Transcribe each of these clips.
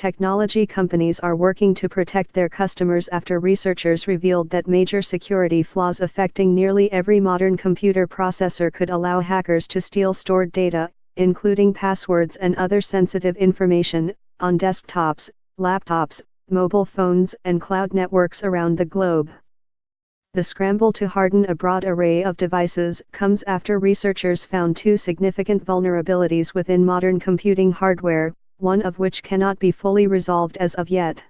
technology companies are working to protect their customers after researchers revealed that major security flaws affecting nearly every modern computer processor could allow hackers to steal stored data, including passwords and other sensitive information, on desktops, laptops, mobile phones and cloud networks around the globe. The scramble to harden a broad array of devices comes after researchers found two significant vulnerabilities within modern computing hardware, one of which cannot be fully resolved as of yet.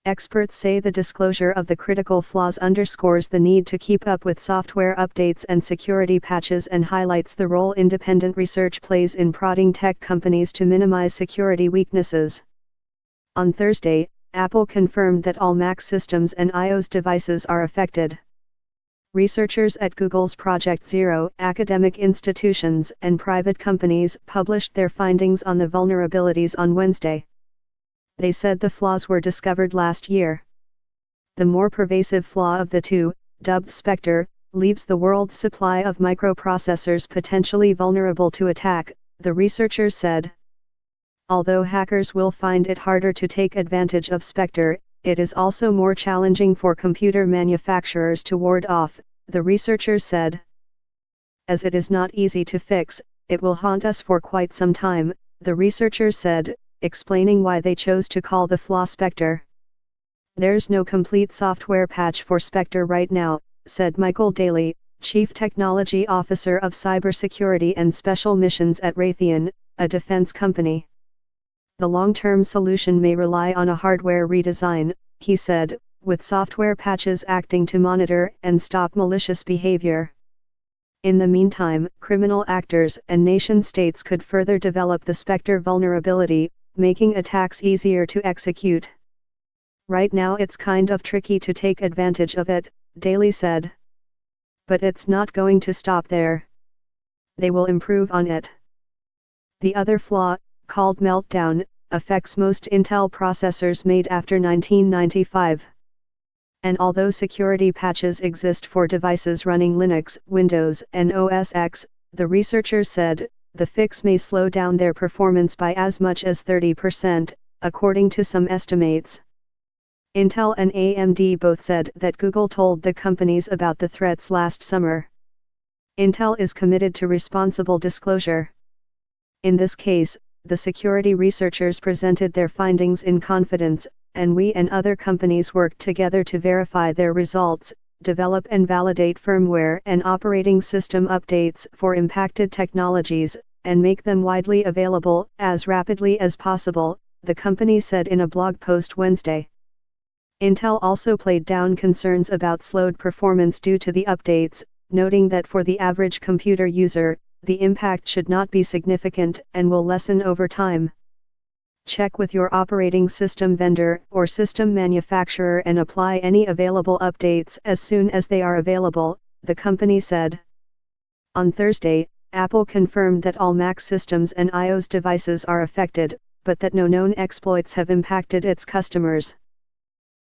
Experts say the disclosure of the critical flaws underscores the need to keep up with software updates and security patches and highlights the role independent research plays in prodding tech companies to minimize security weaknesses. On Thursday, Apple confirmed that all Mac systems and iOS devices are affected. Researchers at Google's Project Zero, academic institutions and private companies published their findings on the vulnerabilities on Wednesday. They said the flaws were discovered last year. The more pervasive flaw of the two, dubbed Spectre, leaves the world's supply of microprocessors potentially vulnerable to attack, the researchers said. Although hackers will find it harder to take advantage of Spectre, it is also more challenging for computer manufacturers to ward off, the researchers said. As it is not easy to fix, it will haunt us for quite some time, the researchers said, explaining why they chose to call the flaw Spectre. There's no complete software patch for Spectre right now, said Michael Daly, Chief Technology Officer of Cybersecurity and Special Missions at Raytheon, a defense company. The long-term solution may rely on a hardware redesign, he said, with software patches acting to monitor and stop malicious behavior. In the meantime, criminal actors and nation-states could further develop the Spectre vulnerability, making attacks easier to execute. Right now it's kind of tricky to take advantage of it, Daly said. But it's not going to stop there. They will improve on it. The other flaw, called Meltdown, affects most Intel processors made after 1995. And although security patches exist for devices running Linux, Windows, and OS X, the researchers said, the fix may slow down their performance by as much as 30%, according to some estimates. Intel and AMD both said that Google told the companies about the threats last summer. Intel is committed to responsible disclosure. In this case, the security researchers presented their findings in confidence, and we and other companies worked together to verify their results, develop and validate firmware and operating system updates for impacted technologies, and make them widely available as rapidly as possible, the company said in a blog post Wednesday. Intel also played down concerns about slowed performance due to the updates, noting that for the average computer user, the impact should not be significant and will lessen over time. Check with your operating system vendor or system manufacturer and apply any available updates as soon as they are available, the company said. On Thursday, Apple confirmed that all Mac systems and iOS devices are affected, but that no known exploits have impacted its customers.